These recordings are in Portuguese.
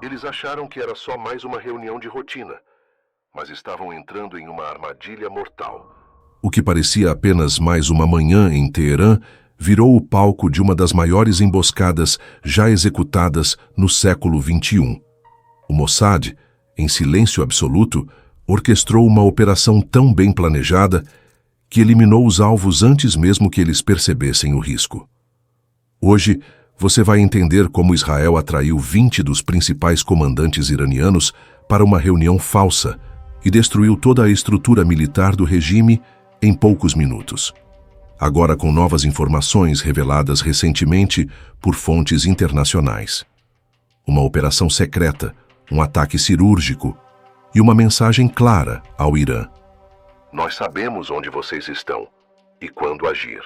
Eles acharam que era só mais uma reunião de rotina, mas estavam entrando em uma armadilha mortal. O que parecia apenas mais uma manhã em Teherã virou o palco de uma das maiores emboscadas já executadas no século XXI. O Mossad, em silêncio absoluto, orquestrou uma operação tão bem planejada que eliminou os alvos antes mesmo que eles percebessem o risco. Hoje, você vai entender como Israel atraiu 20 dos principais comandantes iranianos para uma reunião falsa e destruiu toda a estrutura militar do regime em poucos minutos. Agora com novas informações reveladas recentemente por fontes internacionais. Uma operação secreta, um ataque cirúrgico e uma mensagem clara ao Irã. Nós sabemos onde vocês estão e quando agir.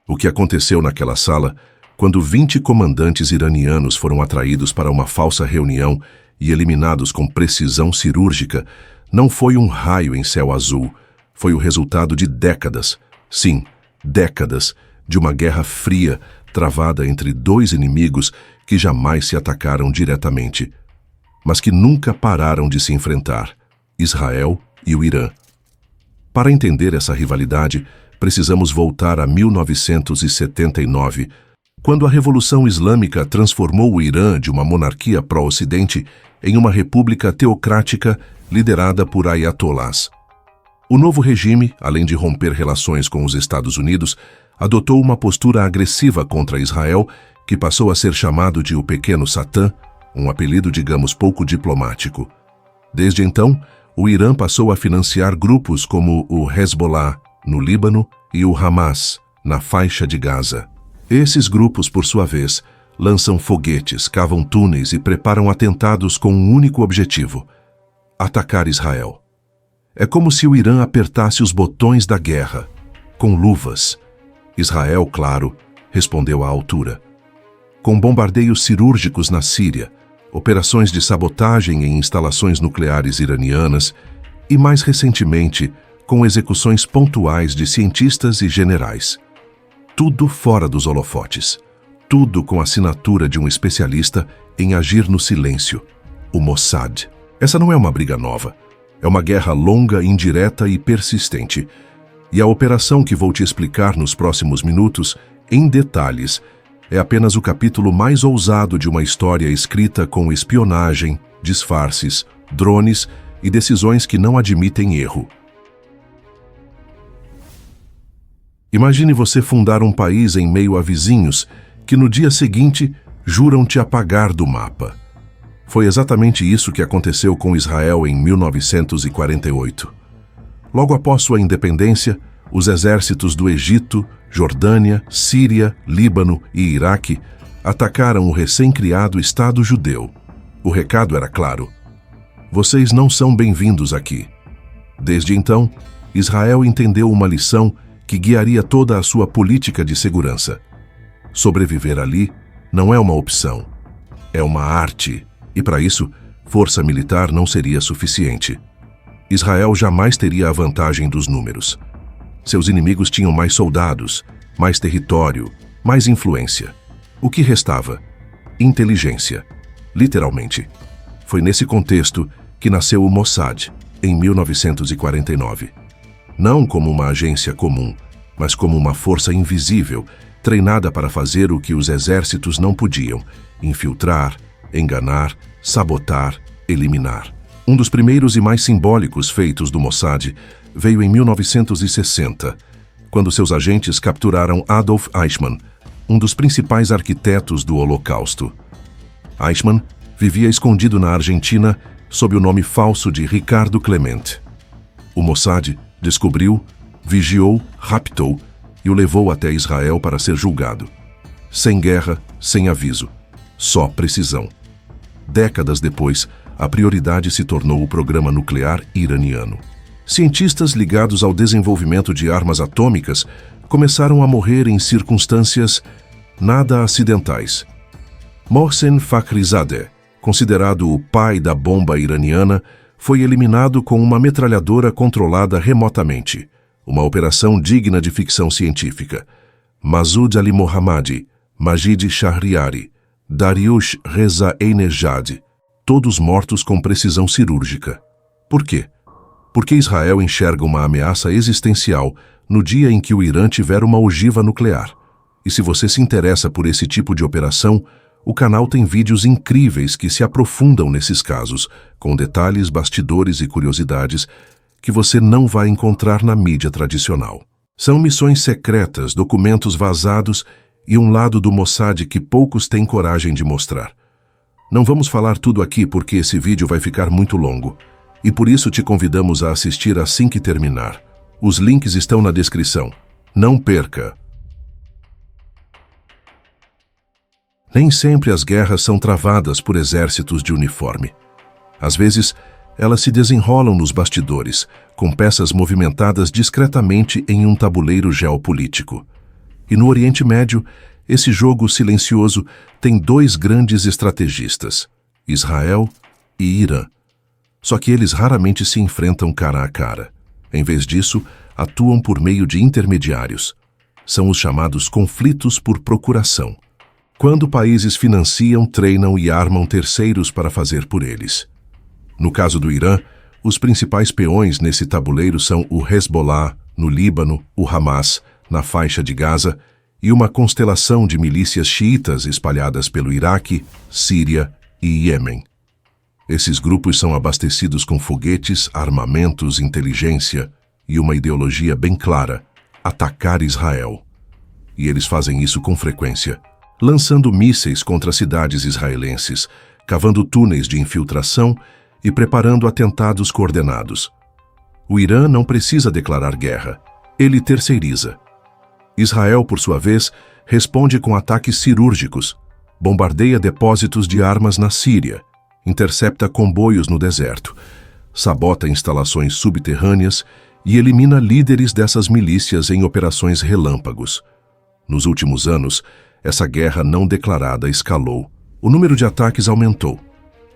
O que aconteceu naquela sala, quando 20 comandantes iranianos foram atraídos para uma falsa reunião e eliminados com precisão cirúrgica, não foi um raio em céu azul, foi o resultado de décadas, sim, décadas, de uma guerra fria travada entre dois inimigos que jamais se atacaram diretamente, mas que nunca pararam de se enfrentar, Israel e o Irã. Para entender essa rivalidade, precisamos voltar a 1979, quando a Revolução Islâmica transformou o Irã de uma monarquia pró-Ocidente em uma república teocrática liderada por ayatolás. O novo regime, além de romper relações com os Estados Unidos, adotou uma postura agressiva contra Israel, que passou a ser chamado de o Pequeno Satã, um apelido, digamos, pouco diplomático. Desde então, o Irã passou a financiar grupos como o Hezbollah, no Líbano, e o Hamas, na faixa de Gaza. Esses grupos, por sua vez, lançam foguetes, cavam túneis e preparam atentados com um único objetivo: atacar Israel. É como se o Irã apertasse os botões da guerra, com luvas. Israel, claro, respondeu à altura. Com bombardeios cirúrgicos na Síria, operações de sabotagem em instalações nucleares iranianas e, mais recentemente, com execuções pontuais de cientistas e generais. Tudo fora dos holofotes. Tudo com a assinatura de um especialista em agir no silêncio, o Mossad. Essa não é uma briga nova. É uma guerra longa, indireta e persistente. E a operação que vou te explicar nos próximos minutos, em detalhes, é apenas o capítulo mais ousado de uma história escrita com espionagem, disfarces, drones e decisões que não admitem erro. Imagine você fundar um país em meio a vizinhos que no dia seguinte juram te apagar do mapa. Foi exatamente isso que aconteceu com Israel em 1948. Logo após sua independência, os exércitos do Egito, Jordânia, Síria, Líbano e Iraque atacaram o recém-criado Estado judeu. O recado era claro: vocês não são bem-vindos aqui. Desde então, Israel entendeu uma lição que guiaria toda a sua política de segurança. Sobreviver ali não é uma opção, é uma arte, e para isso, força militar não seria suficiente. Israel jamais teria a vantagem dos números. Seus inimigos tinham mais soldados, mais território, mais influência. O que restava? Inteligência. Literalmente. Foi nesse contexto que nasceu o Mossad, em 1949. Não como uma agência comum, mas como uma força invisível, treinada para fazer o que os exércitos não podiam: infiltrar, enganar, sabotar, eliminar. Um dos primeiros e mais simbólicos feitos do Mossad veio em 1960, quando seus agentes capturaram Adolf Eichmann, um dos principais arquitetos do Holocausto. Eichmann vivia escondido na Argentina sob o nome falso de Ricardo Clement. O Mossad descobriu, vigiou, raptou e o levou até Israel para ser julgado. Sem guerra, sem aviso, só precisão. Décadas depois, a prioridade se tornou o programa nuclear iraniano. Cientistas ligados ao desenvolvimento de armas atômicas começaram a morrer em circunstâncias nada acidentais. Mohsen Fakhrizadeh, considerado o pai da bomba iraniana, foi eliminado com uma metralhadora controlada remotamente, Uma operação digna de ficção científica. Masoud Ali Mohammadi, Majid Shahriari, Dariush Reza Einejad, todos mortos com precisão cirúrgica. Por quê? Porque Israel enxerga uma ameaça existencial no dia em que o Irã tiver uma ogiva nuclear. E se você se interessa por esse tipo de operação, o canal tem vídeos incríveis que se aprofundam nesses casos, com detalhes, bastidores e curiosidades que você não vai encontrar na mídia tradicional. São missões secretas, documentos vazados e um lado do Mossad que poucos têm coragem de mostrar. Não vamos falar tudo aqui porque esse vídeo vai ficar muito longo, e por isso te convidamos a assistir assim que terminar. Os links estão na descrição. Não perca! Nem sempre as guerras são travadas por exércitos de uniforme. Às vezes, elas se desenrolam nos bastidores, com peças movimentadas discretamente em um tabuleiro geopolítico. E no Oriente Médio, esse jogo silencioso tem dois grandes estrategistas, Israel e Irã. Só que eles raramente se enfrentam cara a cara. Em vez disso, atuam por meio de intermediários. São os chamados conflitos por procuração, quando países financiam, treinam e armam terceiros para fazer por eles. No caso do Irã, os principais peões nesse tabuleiro são o Hezbollah, no Líbano, o Hamas, na faixa de Gaza, e uma constelação de milícias xiitas espalhadas pelo Iraque, Síria e Iêmen. Esses grupos são abastecidos com foguetes, armamentos, inteligência e uma ideologia bem clara: atacar Israel. E eles fazem isso com frequência, lançando mísseis contra cidades israelenses, cavando túneis de infiltração e preparando atentados coordenados. O Irã não precisa declarar guerra, ele terceiriza. Israel, por sua vez, responde com ataques cirúrgicos, bombardeia depósitos de armas na Síria, intercepta comboios no deserto, sabota instalações subterrâneas e elimina líderes dessas milícias em operações relâmpagos. Nos últimos anos, essa guerra não declarada escalou. O número de ataques aumentou.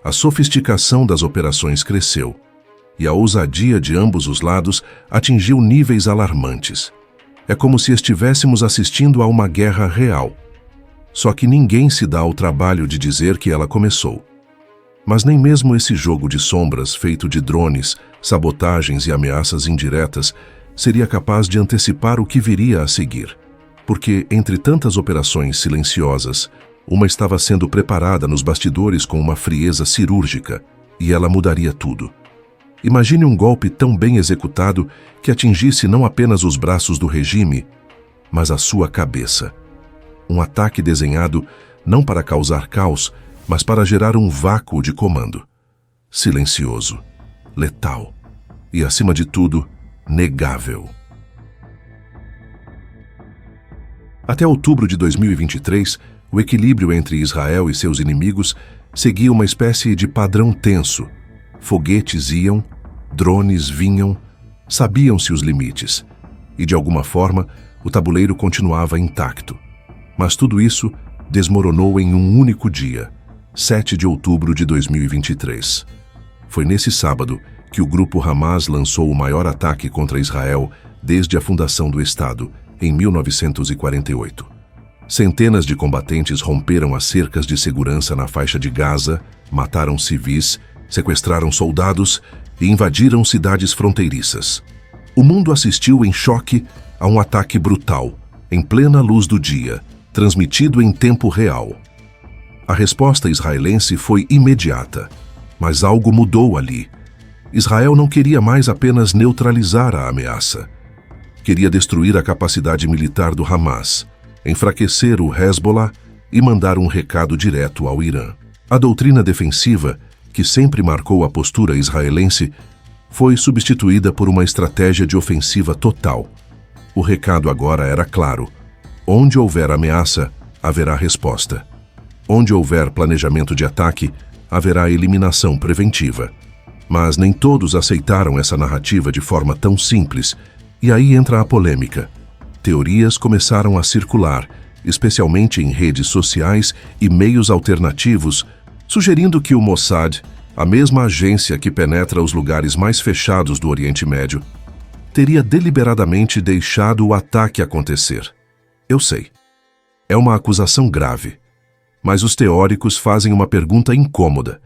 A sofisticação das operações cresceu. E a ousadia de ambos os lados atingiu níveis alarmantes. É como se estivéssemos assistindo a uma guerra real. Só que ninguém se dá ao trabalho de dizer que ela começou. Mas nem mesmo esse jogo de sombras feito de drones, sabotagens e ameaças indiretas seria capaz de antecipar o que viria a seguir. Porque, entre tantas operações silenciosas, uma estava sendo preparada nos bastidores com uma frieza cirúrgica, e ela mudaria tudo. Imagine um golpe tão bem executado que atingisse não apenas os braços do regime, mas a sua cabeça. Um ataque desenhado não para causar caos, mas para gerar um vácuo de comando. Silencioso, letal e, acima de tudo, negável. Até outubro de 2023, o equilíbrio entre Israel e seus inimigos seguia uma espécie de padrão tenso. Foguetes iam, drones vinham, sabiam-se os limites, e de alguma forma o tabuleiro continuava intacto. Mas tudo isso desmoronou em um único dia, 7 de outubro de 2023. Foi nesse sábado que o grupo Hamas lançou o maior ataque contra Israel desde a fundação do Estado, em 1948. Centenas de combatentes romperam as cercas de segurança na faixa de Gaza, mataram civis, sequestraram soldados e invadiram cidades fronteiriças. O mundo assistiu em choque a um ataque brutal, em plena luz do dia, transmitido em tempo real. A resposta israelense foi imediata, mas algo mudou ali. Israel não queria mais apenas neutralizar a ameaça. Queria destruir a capacidade militar do Hamas, enfraquecer o Hezbollah e mandar um recado direto ao Irã. A doutrina defensiva, que sempre marcou a postura israelense, foi substituída por uma estratégia de ofensiva total. O recado agora era claro: onde houver ameaça, haverá resposta. Onde houver planejamento de ataque, haverá eliminação preventiva. Mas nem todos aceitaram essa narrativa de forma tão simples, e aí entra a polêmica. Teorias começaram a circular, especialmente em redes sociais e meios alternativos, sugerindo que o Mossad, a mesma agência que penetra os lugares mais fechados do Oriente Médio, teria deliberadamente deixado o ataque acontecer. Eu sei. É uma acusação grave. Mas os teóricos fazem uma pergunta incômoda.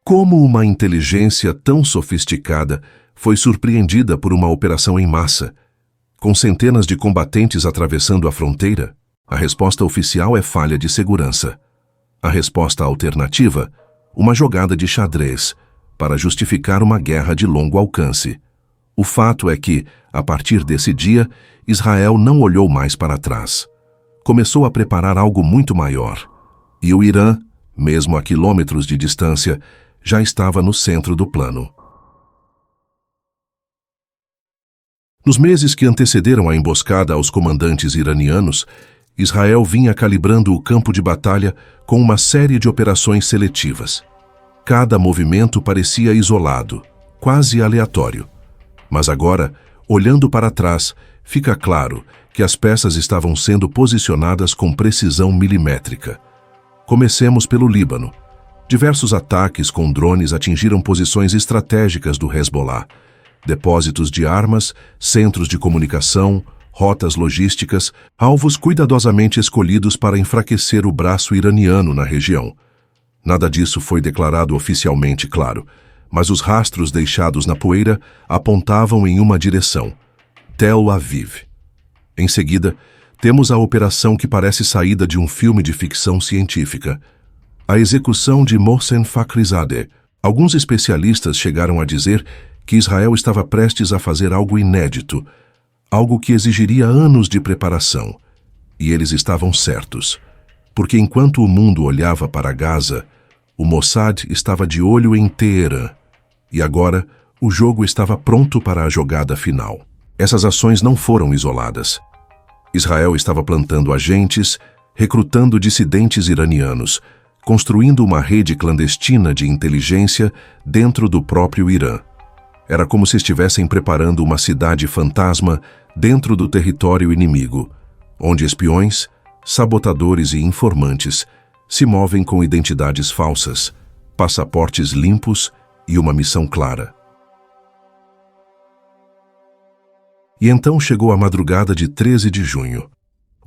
Como uma inteligência tão sofisticada foi surpreendida por uma operação em massa, com centenas de combatentes atravessando a fronteira? A resposta oficial é falha de segurança. A resposta alternativa, uma jogada de xadrez, para justificar uma guerra de longo alcance. O fato é que, a partir desse dia, Israel não olhou mais para trás. Começou a preparar algo muito maior. E o Irã, mesmo a quilômetros de distância, já estava no centro do plano. Nos meses que antecederam a emboscada aos comandantes iranianos, Israel vinha calibrando o campo de batalha com uma série de operações seletivas. Cada movimento parecia isolado, quase aleatório. Mas agora, olhando para trás, fica claro que as peças estavam sendo posicionadas com precisão milimétrica. Comecemos pelo Líbano. Diversos ataques com drones atingiram posições estratégicas do Hezbollah, depósitos de armas, centros de comunicação, rotas logísticas, alvos cuidadosamente escolhidos para enfraquecer o braço iraniano na região. Nada disso foi declarado oficialmente, claro, mas os rastros deixados na poeira apontavam em uma direção: Tel Aviv. Em seguida, temos a operação que parece saída de um filme de ficção científica: a execução de Mohsen Fakhrizadeh. Alguns especialistas chegaram a dizer que Israel estava prestes a fazer algo inédito, algo que exigiria anos de preparação. E eles estavam certos, porque enquanto o mundo olhava para Gaza, o Mossad estava de olho em Teherã. E agora, o jogo estava pronto para a jogada final. Essas ações não foram isoladas. Israel estava plantando agentes, recrutando dissidentes iranianos, construindo uma rede clandestina de inteligência dentro do próprio Irã. Era como se estivessem preparando uma cidade fantasma dentro do território inimigo, onde espiões, sabotadores e informantes se movem com identidades falsas, passaportes limpos e uma missão clara. E então chegou a madrugada de 13 de junho,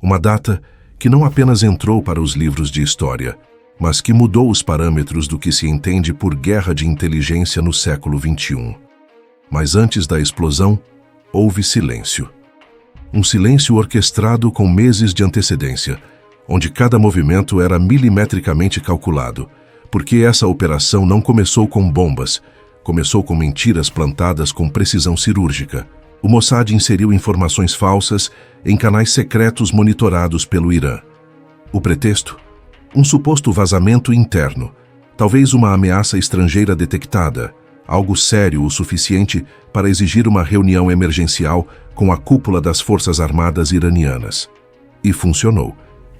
uma data que não apenas entrou para os livros de história, mas que mudou os parâmetros do que se entende por guerra de inteligência no século XXI. Mas antes da explosão, houve silêncio. Um silêncio orquestrado com meses de antecedência, onde cada movimento era milimetricamente calculado, porque essa operação não começou com bombas, começou com mentiras plantadas com precisão cirúrgica. O Mossad inseriu informações falsas em canais secretos monitorados pelo Irã. O pretexto? Um suposto vazamento interno, talvez uma ameaça estrangeira detectada, algo sério o suficiente para exigir uma reunião emergencial com a cúpula das Forças Armadas iranianas. E funcionou.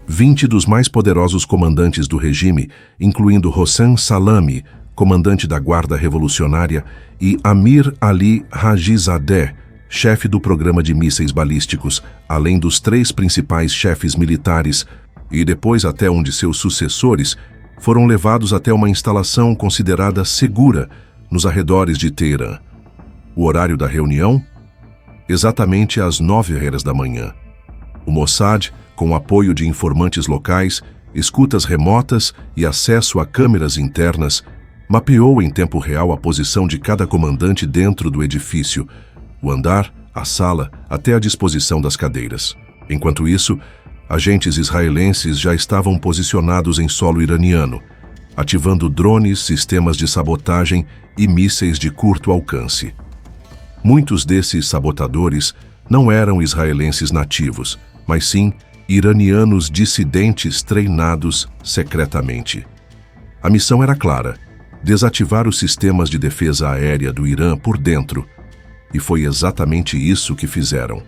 20 dos mais poderosos comandantes do regime, incluindo Hossein Salami, comandante da Guarda Revolucionária, e Amir Ali Hajizadeh, chefe do programa de mísseis balísticos, além dos 3 principais chefes militares, e depois até um de seus sucessores, foram levados até uma instalação considerada segura nos arredores de Teherã. O horário da reunião? Exatamente às 9h da manhã. O Mossad, com apoio de informantes locais, escutas remotas e acesso a câmeras internas, mapeou em tempo real a posição de cada comandante dentro do edifício, o andar, a sala, até a disposição das cadeiras. Enquanto isso, agentes israelenses já estavam posicionados em solo iraniano, ativando drones, sistemas de sabotagem e mísseis de curto alcance. Muitos desses sabotadores não eram israelenses nativos, mas sim iranianos dissidentes treinados secretamente. A missão era clara: desativar os sistemas de defesa aérea do Irã por dentro, e foi exatamente isso que fizeram.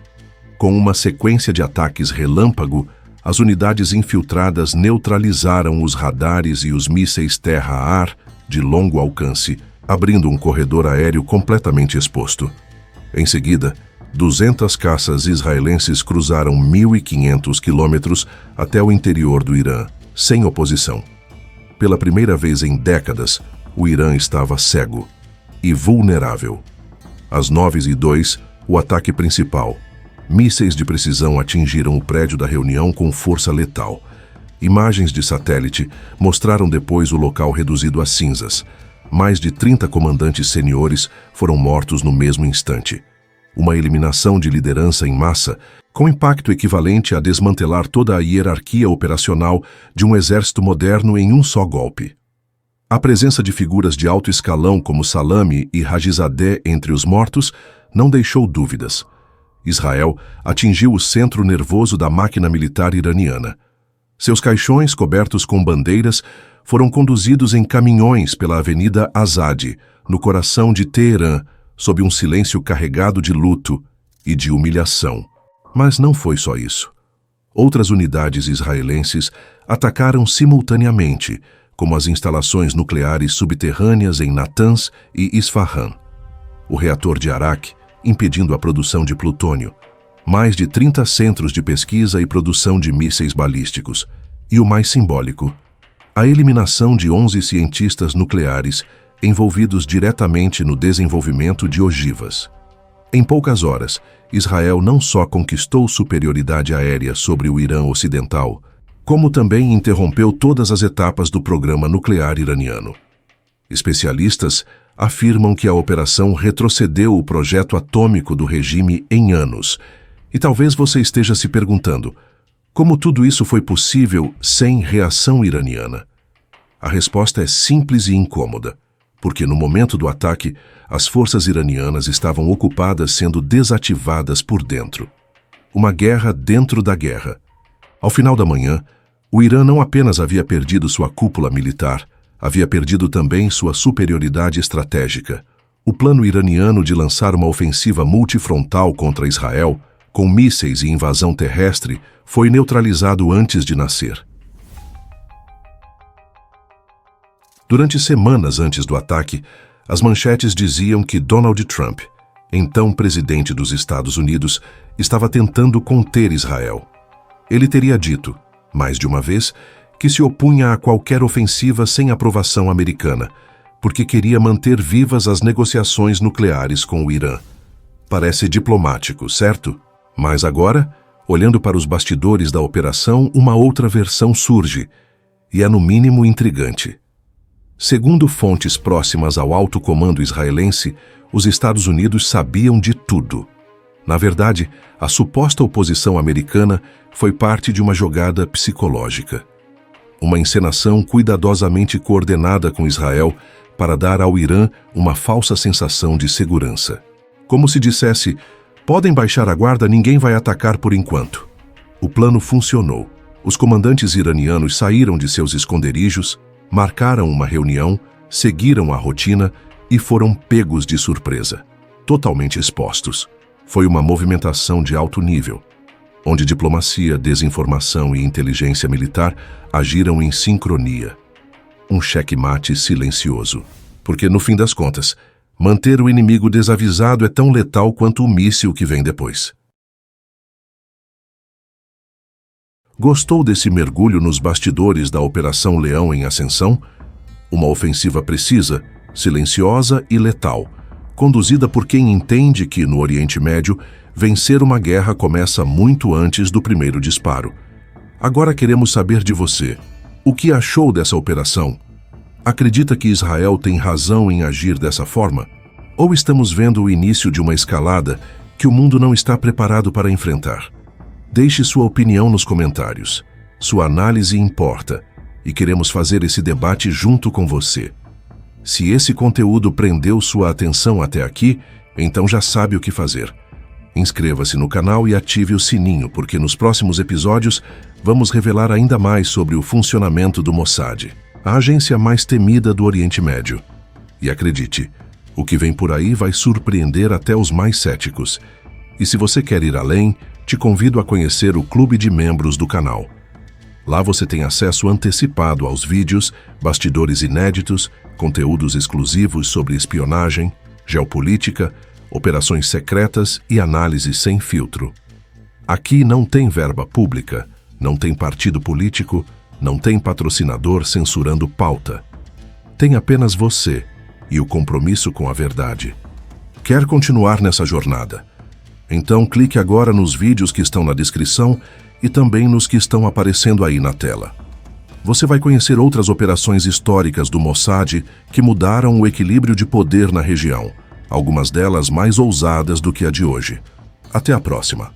Com uma sequência de ataques relâmpago, as unidades infiltradas neutralizaram os radares e os mísseis terra-ar de longo alcance, abrindo um corredor aéreo completamente exposto. Em seguida, 200 caças israelenses cruzaram 1.500 quilômetros até o interior do Irã, sem oposição. Pela primeira vez em décadas, o Irã estava cego e vulnerável. Às 9h02, O ataque principal. Mísseis de precisão atingiram o prédio da reunião com força letal. Imagens de satélite mostraram depois o local reduzido a cinzas. Mais de 30 comandantes seniores foram mortos no mesmo instante. Uma eliminação de liderança em massa, com impacto equivalente a desmantelar toda a hierarquia operacional de um exército moderno em um só golpe. A presença de figuras de alto escalão como Salami e Hajizadeh entre os mortos não deixou dúvidas. Israel atingiu o centro nervoso da máquina militar iraniana. Seus caixões, cobertos com bandeiras, foram conduzidos em caminhões pela Avenida Azadi, no coração de Teherã, sob um silêncio carregado de luto e de humilhação. Mas não foi só isso. Outras unidades israelenses atacaram simultaneamente, como as instalações nucleares subterrâneas em Natanz e Isfahan. O reator de Arak, impedindo a produção de plutônio. Mais de 30 centros de pesquisa e produção de mísseis balísticos. E o mais simbólico, a eliminação de 11 cientistas nucleares envolvidos diretamente no desenvolvimento de ogivas. Em poucas horas, Israel não só conquistou superioridade aérea sobre o Irã ocidental, como também interrompeu todas as etapas do programa nuclear iraniano. Especialistas afirmam que a operação retrocedeu o projeto atômico do regime em anos. E talvez você esteja se perguntando, como tudo isso foi possível sem reação iraniana? A resposta é simples e incômoda, porque no momento do ataque, as forças iranianas estavam ocupadas sendo desativadas por dentro. Uma guerra dentro da guerra. Ao final da manhã, o Irã não apenas havia perdido sua cúpula militar, havia perdido também sua superioridade estratégica. O plano iraniano de lançar uma ofensiva multifrontal contra Israel, com mísseis e invasão terrestre, foi neutralizado antes de nascer. Durante semanas antes do ataque, as manchetes diziam que Donald Trump, então presidente dos Estados Unidos, estava tentando conter Israel. Ele teria dito, mais de uma vez, que se opunha a qualquer ofensiva sem aprovação americana, porque queria manter vivas as negociações nucleares com o Irã. Parece diplomático, certo? Mas agora, olhando para os bastidores da operação, uma outra versão surge, e é no mínimo intrigante. Segundo fontes próximas ao alto comando israelense, os Estados Unidos sabiam de tudo. Na verdade, a suposta oposição americana foi parte de uma jogada psicológica. Uma encenação cuidadosamente coordenada com Israel para dar ao Irã uma falsa sensação de segurança. Como se dissesse, podem baixar a guarda, ninguém vai atacar por enquanto. O plano funcionou. Os comandantes iranianos saíram de seus esconderijos, marcaram uma reunião, seguiram a rotina e foram pegos de surpresa, totalmente expostos. Foi uma movimentação de alto nível, onde diplomacia, desinformação e inteligência militar agiram em sincronia. Um xeque-mate silencioso, porque no fim das contas, manter o inimigo desavisado é tão letal quanto o míssil que vem depois. Gostou desse mergulho nos bastidores da Operação Leão em Ascensão? Uma ofensiva precisa, silenciosa e letal, conduzida por quem entende que, no Oriente Médio, vencer uma guerra começa muito antes do primeiro disparo. Agora queremos saber de você. O que achou dessa operação? Acredita que Israel tem razão em agir dessa forma? Ou estamos vendo o início de uma escalada que o mundo não está preparado para enfrentar? Deixe sua opinião nos comentários. Sua análise importa e queremos fazer esse debate junto com você. Se esse conteúdo prendeu sua atenção até aqui, então já sabe o que fazer. Inscreva-se no canal e ative o sininho, porque nos próximos episódios vamos revelar ainda mais sobre o funcionamento do Mossad, a agência mais temida do Oriente Médio. E acredite, o que vem por aí vai surpreender até os mais céticos. E se você quer ir além, te convido a conhecer o clube de membros do canal. Lá você tem acesso antecipado aos vídeos, bastidores inéditos, conteúdos exclusivos sobre espionagem, geopolítica, operações secretas e análise sem filtro. Aqui não tem verba pública, não tem partido político, não tem patrocinador censurando pauta. Tem apenas você e o compromisso com a verdade. Quer continuar nessa jornada? Então clique agora nos vídeos que estão na descrição e também nos que estão aparecendo aí na tela. Você vai conhecer outras operações históricas do Mossad que mudaram o equilíbrio de poder na região, algumas delas mais ousadas do que a de hoje. Até a próxima!